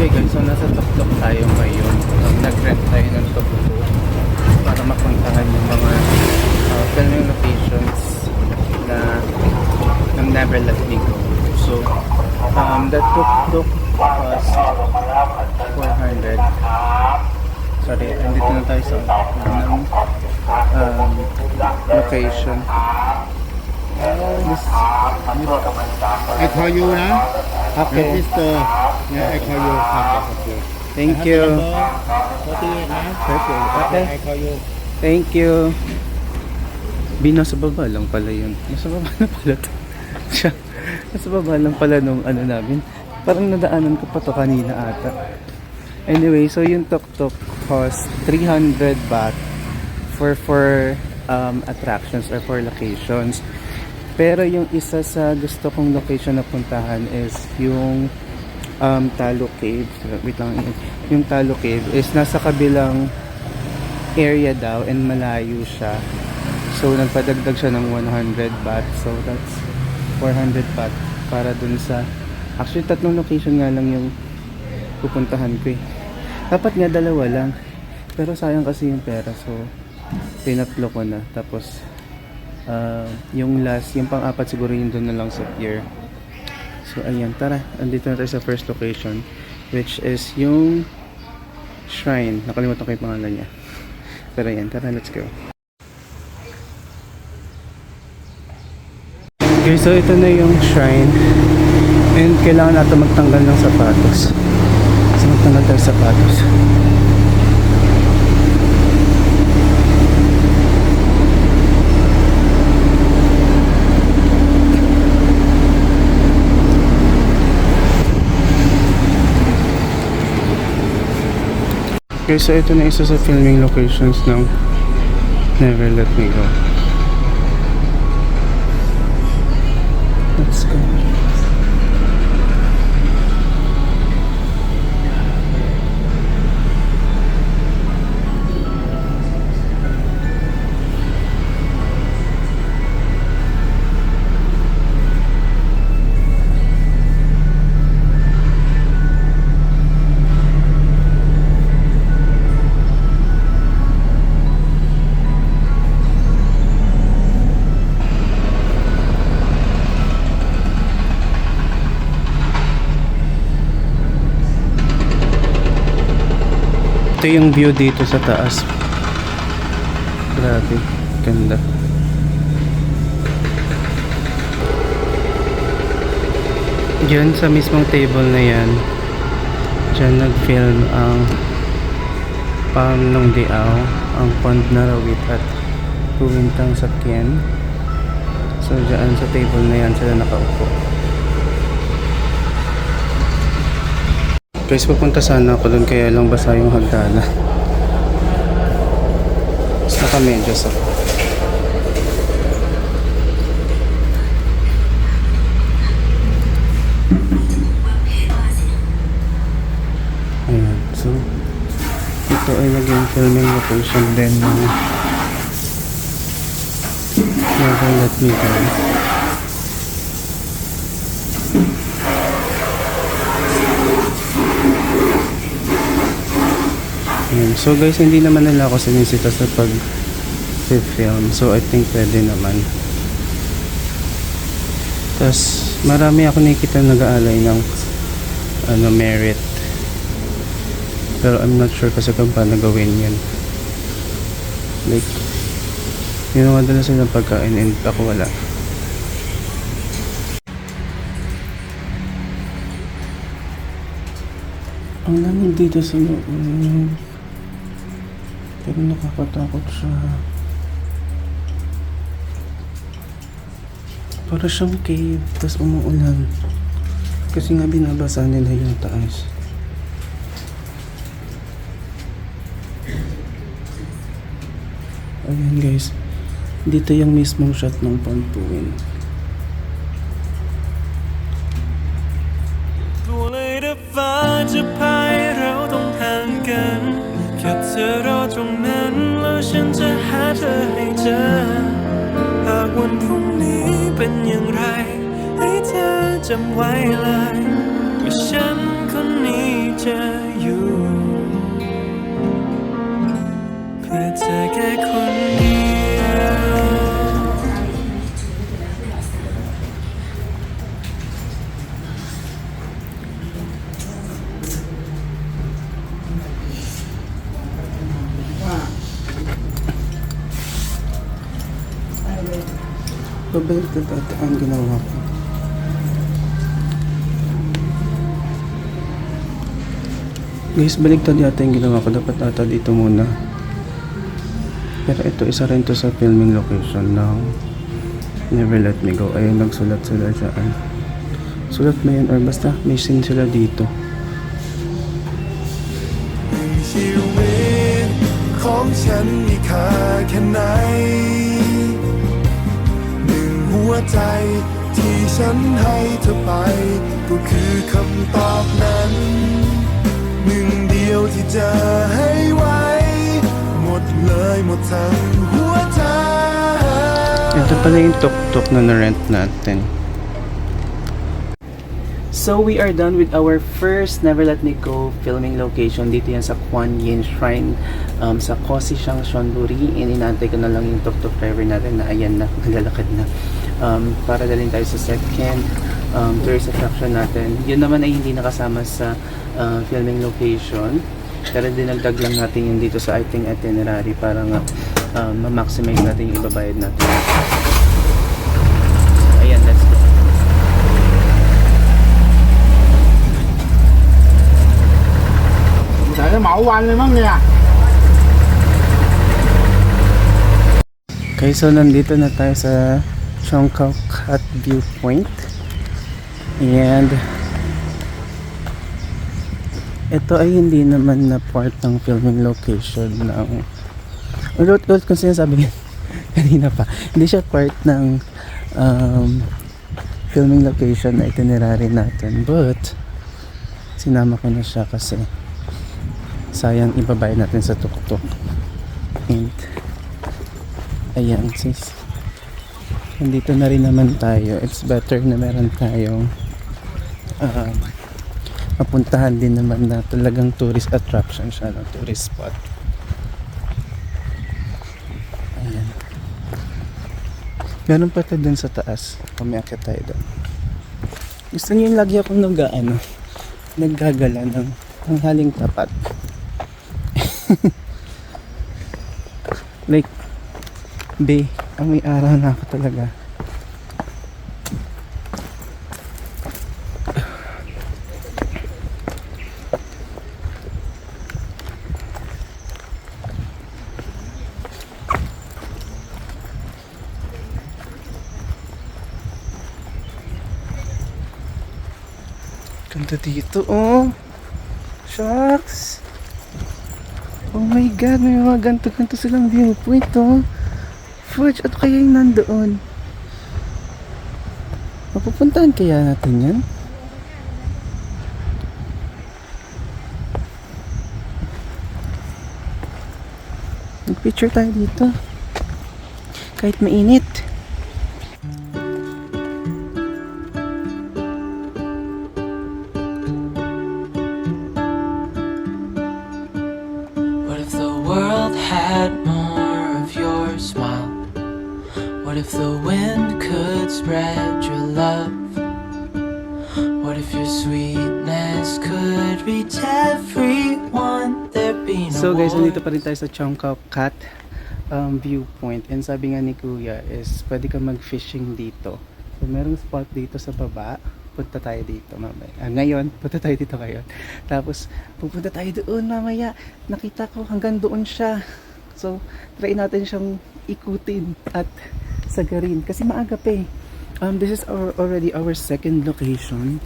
Okay guys, so nasa Tuktok tayo ngayon. Nag-rent tayo ng Tuktok para mapuntahan yung mga filming locations na ng Never Let Me Go. So, the Tuktok was 400. Sorry, andito na tayo sa location. I call you now. Okay. This is the I call you. Okay. Thank you. 48 na. Okay. I call you. Thank you. Nasa baba lang pala yun. Nasa baba na pala to. Siya. Nasa baba lang pala nung ano namin. Parang nadaanan ko pa to kanina ata. Anyway, so yung Tuktok cost 300 baht for 4 attractions or 4 locations. Pero yung isa sa gusto kong location na puntahan is yung Talo Cave. Wait lang. Yung Talo Cave is nasa kabilang area daw and malayo siya. So nagpadagdag siya ng 100 baht. So that's 400 baht para dun sa actually 3 location nga lang yung pupuntahan ko eh. Dapat nga 2 lang. Pero sayang kasi yung pera. So tinatlo ko na. Tapos yung last, yung pang-apat siguro yun doon na lang sa pier. So ayan, tara, andito na tayo sa first location, which is yung shrine. Nakalimutan ko yung pangalan niya. Pero ayan, tara, let's go. Okay, so ito na yung shrine. And kailangan natin magtanggal ng sapatos. So magtanggal tayo sapatos. Okay, so ito na isa sa filming locations ng Never Let Me Go. Let's go. Ito yung view dito sa taas. Grabe, ganda. Diyan sa mismong table na yan, diyan nag-film ang Pam Nong Diao, ang Pond na Rawit at Puwintang Sakyan. So diyan sa table na yan sila nakaupo. Guys, pupunta sana ako doon kaya lang basa yung hagdana. Mas naka-medyas ako. Ayan, so ito ay naging filming location din ng Never Let Me Go. So guys, hindi naman nila ako sinisita sa pag-film. So I think pwede naman. Tapos marami ako nakikita nag-aalay ng merit. Pero I'm not sure kasi kung paano gawin yun. Like, yun ang madala silang pagkain and ako wala. Ang lamig dito sa loob. Pero nakakatakot siya. Para siyang cave, tapos umuulan. Kasi nga binabasa nila yung taas. Ayan guys, dito yung mismong shot ng Pampuin. ตัวเลยถ้าฟ้าจะพาให้เราต้องห่างกันแค่เธอรอตรงนั้นแล้วฉันจะหาเธอให้เจอหากวันพรุ่งนี้เป็นอย่างไรให้เธอจำไว้เลยว่า ฉันคนนี้จะอยู่ เพื่อเธอแค่คนเดียว Babalik na dati ang ginawa ko. Guys, baliktad yata yung ginawa ko. Dapat ata dito muna. Pero ito, isa rin to sa filming location ng Never Let Me Go. Ayun, nagsulat sila dyan. Sulat mo yun or basta may scene sila dito. ชีวิตของฉันมีค่าแค่ไหนหนึ่งหัวใจที่ฉันให้เธอไปก็คือคำตอบนั้นหนึ่งเดียวที่จะให้ไว้หมดเลยหมดทั้งหัวใจ Ito pala yung tuk-tuk na na-rent natin. So we are done with our first Never Let Me Go filming location. Dito yan sa Kuan Yin Shrine sa Kosi Siyang Shonburi. Inintay ko na lang yung tuk-tuk driver natin na ayan na, naglalakad na. Para dalhin tayo sa second tourist attraction natin. Yun naman ay hindi nakasama sa filming location. Pero dinagdag lang natin yung dito sa ating itinerary para nga ma-maximize natin yung ibabayad natin. Ayan, let's go. Tại nó mẫu anh lên mất nha. Okay, so nandito na tayo sa Chongqing Cat Viewpoint. And ito ay hindi naman na part ng filming location ng ulit kung sinasabi kanina pa. Hindi siya part ng filming location na itinerary natin. But sinama ko na siya kasi sayang ibabayad natin sa tuk-tuk. And ayan, sis, nandito na rin naman tayo. It's better na meron tayong mapuntahan din naman na talagang tourist attraction siya, no? Tourist spot. Ayan. Meron pa ito dun sa taas. Pumiakit tayo doon. Gusto niyo yung lagi akong naggagala ng haling tapat. Like, be, ang may araw na ako talaga. Ganda dito, oh. Shucks. Oh my god, may mga ganto-ganto silang viewpoint, oh. Fudge, at kaya yung nandoon? Mapupuntahan kaya natin yan? Mag-picture tayo dito. Kahit mainit. What if the world had more of your smile? What if the wind could spread your love? What if your sweetness could reach everyone? There'd be no So guys, war. nandito pa rin tayo sa Chongqing Cat Viewpoint. And sabi nga ni Kuya is pwede ka mag-fishing dito. So merong spot dito sa baba. Punta tayo dito mamaya. Ngayon, punta tayo dito ngayon. Tapos, pupunta tayo doon mamaya. Nakita ko hanggang doon siya. So, try natin siyang ikutin at sagarin. Kasi maaga pa eh. This is already our second location.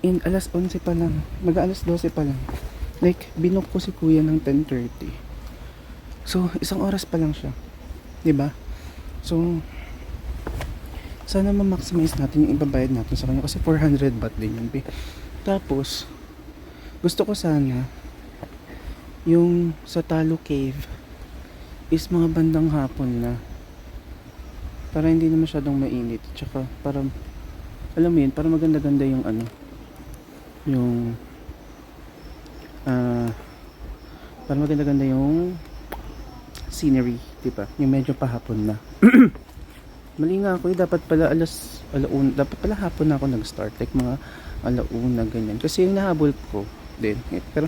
And alas 11 pa lang. Mag-alas 12 pa lang. Like, binook ko si Kuya ng 10:30. So, isang oras pa lang siya. 'Di ba? So, sana ma-maximize natin yung ibabayad natin sa kanya kasi 400 baht din yun. Tapos, gusto ko sana yung sa Talo Cave is mga bandang hapon na para hindi na masyadong mainit. Tsaka para, alam mo yun, para maganda-ganda yung ano, yung parang maganda-ganda yung scenery, diba? Yung medyo pahapon na. Mali nga ako, dapat pala dapat pala hapon na ako nag-start, like mga alauna ganyan. Kasi yung hinahabol ko din, pero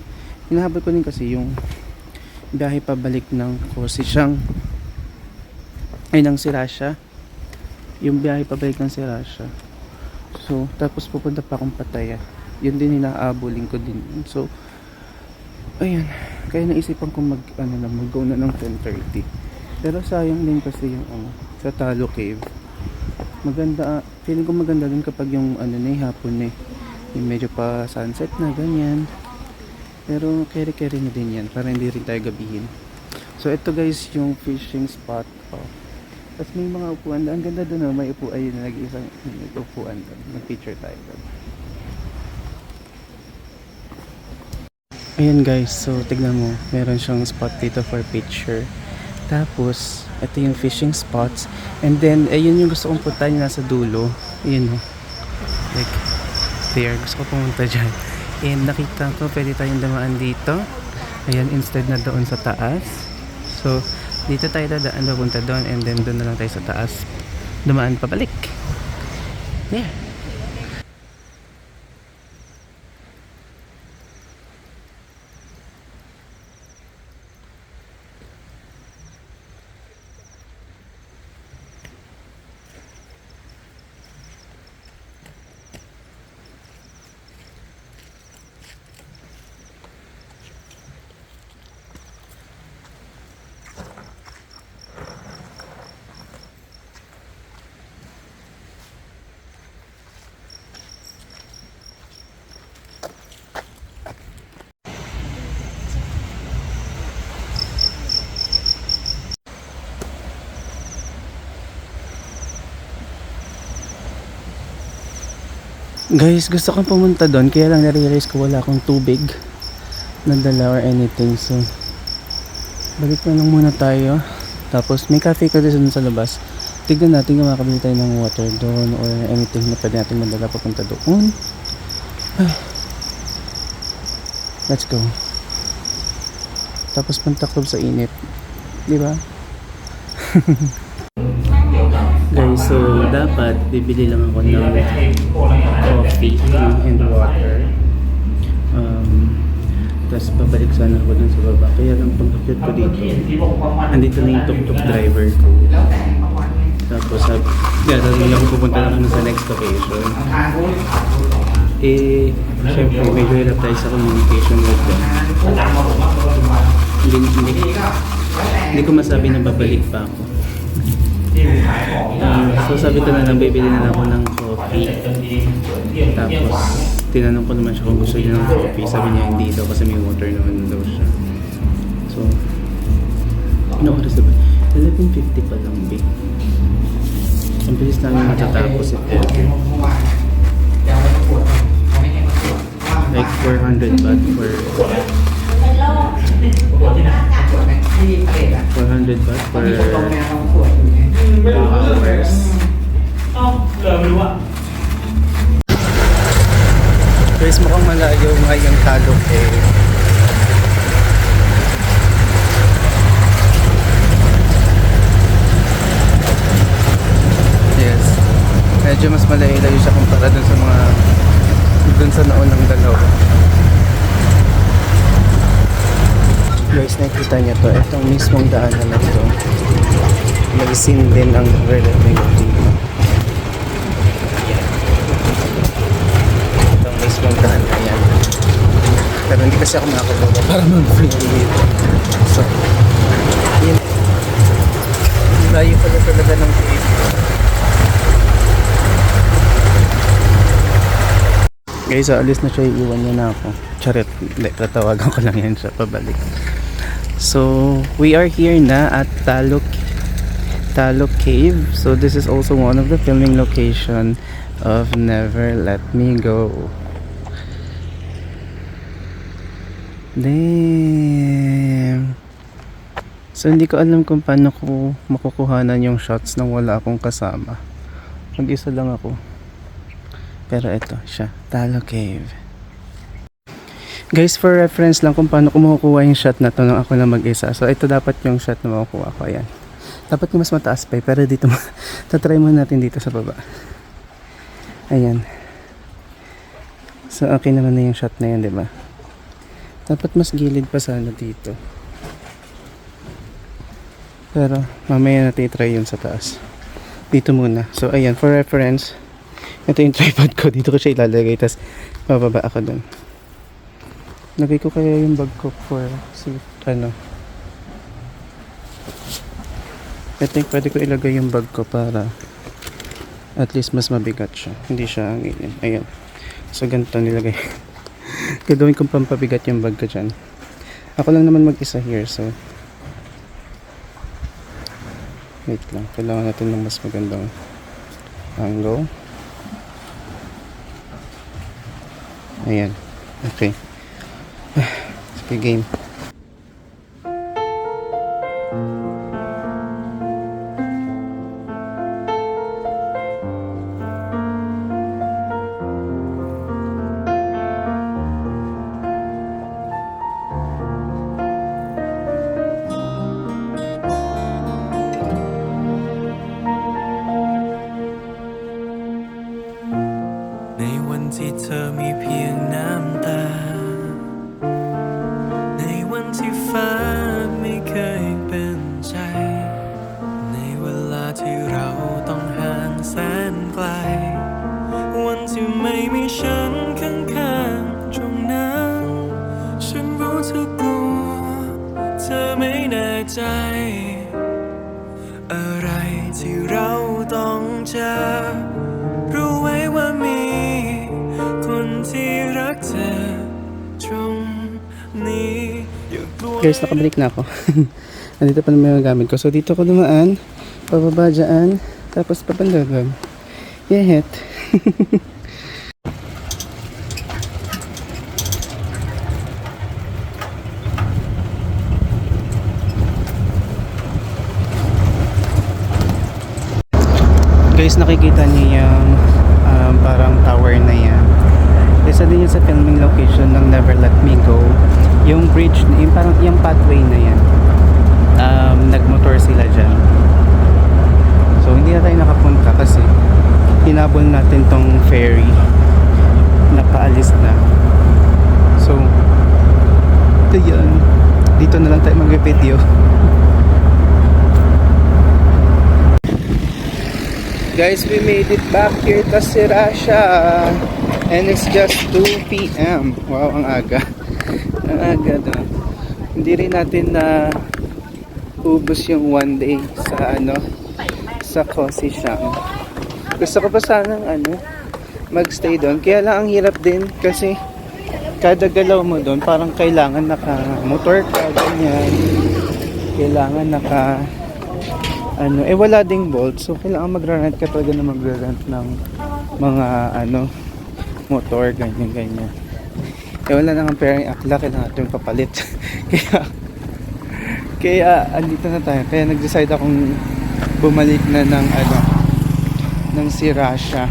hinahabol ko din kasi yung biyahe pabalik ng Kosishang ng Sirasya, yung biyahe pabalik ng Sirasya. So tapos pupunta pa akong Pattaya, yun din hinaabolin ko din. So ayun, kaya naisipan ko mag-go na ng 10:30. Pero sayang din kasi yung sa Talo Cave. Maganda, feeling ko maganda din kapag yung hapon yung medyo pa sunset na ganyan. Pero carry na din yan para hindi rin tayo gabihin. So ito guys yung fishing spot ko. Tapos may mga upuan, ang ganda doon, may upuan, ayun, nag-isang upuan doon. Mag-picture tayo doon. Ayan guys, so tignan mo, meron siyang spot dito for picture. Tapos, ito yung fishing spots. And then, ayun yung gusto kong puntahan, nasa dulo. Ayun o. Like, there. Gusto ko pumunta dyan. And nakita ko, pwede tayong damaan dito. Ayan, instead na doon sa taas. So, dito tayo dadaan, papunta doon. And then, doon na lang tayo sa taas. Dumaan pabalik. There. Guys, gusto kong pumunta doon, kaya lang na-realize ko wala akong tubig na dala or anything. So, balik na lang muna tayo. Tapos, may cafe ka doon sa labas. Tignan natin kung makakabili tayo ng water doon or anything na pwede natin madala papunta doon. Ay. Let's go. Tapos, pantaklob sa init. Diba? Guys, so dapat bibili lang ako ng coffee and water. Tapos babalik sana ako dun sa baba. Kaya lang pag-akit ko dito, andito na yung tuk-tuk driver ko. Tapos sabi ako pupunta na ako sa next location. Syempre medyo hirap tayo sa communication with them. Hindi ko masabi na babalik pa ako. So sabi ko na lang, bibili na lang ako ng coffee. Tapos tinanong ko naman siya kung gusto niya ng coffee. Sabi niya hindi daw kasi may water naman daw siya. So ano oras diba? 11:50 pa lang, babe. Ang bilis namin matatapos ito. Like 400 baht for 400 baht for 2 hours. Guys, mukhang malayo ngayong Talo Cave. Yes. Medyo mas malayo siya kumpara dun sa mga dun sa naunang dalawa. Guys, nakikita niyo to. Itong mismong daanan na ito. May scene din ang relative dito. Itong mismong daanan na yan. Pero hindi kasi ako makakababa para mag-free dito. So, yun. Layo pala talaga ng cave. Guys, alis na siya. Iiwan niya na ako. Charet. Hindi, tatawagan ko lang yan siya pabalik. So, we are here na at Talo Cave. So, this is also one of the filming location of Never Let Me Go. Damn. So, hindi ko alam kung paano ko makukuhanan yung shots nang wala akong kasama. Mag-isa lang ako. Pero ito siya, Talo Cave. Guys, for reference lang kung paano kumukuha yung shot na to nang ako lang mag-isa. So, ito dapat yung shot na makukuha ko. Ayan. Dapat yung mas mataas pa eh. Pero dito, tatry muna natin dito sa baba. Ayan. So, okay naman na yung shot na yan, diba? Dapat mas gilid pa sana dito. Pero, mamaya natin i-try yun sa taas. Dito muna. So, ayan. For reference, ito yung tripod ko. Dito ko siya ilalagay. Tapos, bababa ako dun. Lagay ko kaya yung bag ko for ano. I think pwede ko ilagay yung bag ko para at least mas mabigat siya. Hindi siya anginin. Ayan. So ganito nilagay. Gagawin kong pampabigat yung bag ko dyan. Ako lang naman mag-isa here. So wait lang. Kailangan natin ng mas magandang angle. Ayan. Okay. Sige, game.ในวันที่เธอมีเพียงน้ำตา ในวันที่ฟ้าไม่เคยเป็นใจ ในเวลาที่เราต้องห่างแสนไกล วันที่ไม่มีฉันข้างๆตรงนั้น ฉันรู้เธอกลัว เธอไม่แน่ใจ อะไรที่เราต้องเจอ รู้ไว้ว่ามีคนที่รักเธอตรงนี้อย่ากลัว Guys, nakabalik na ako. Nandito pa naman yung gamit ko. So, dito ko dumaan. Pababa dyan. Tapos papanda doon. Yehet. Guys, nakikita niyo yung parang tower na yan. Isa din yun sa filming location ng Never Let Me Go. Yung bridge, yung parang yung pathway na yan. Nagmotor sila dyan. So, hindi na tayo nakapunta kasi hinabol natin tong ferry na paalis na. So, ito yun. Dito na lang tayo mag-video. Guys, we made it back here to Sirasha. And it's just 2 p.m. Wow, ang aga. Ang aga doon. Hindi rin natin na ubos yung one day sa sa Kosi Siam. Gusto ko pa sanang magstay doon. Kaya lang ang hirap din kasi kada galaw mo doon parang kailangan naka-motor ka, ganyan. Kailangan wala ding bolt. So, kailangan magra-rent ka talaga na magra-rent ng mga motor, ganyan. Wala nang pera yung akla, kailangan natin papalit. kaya andito na tayo. Kaya nag-decide akong bumalik na ng Sirasha.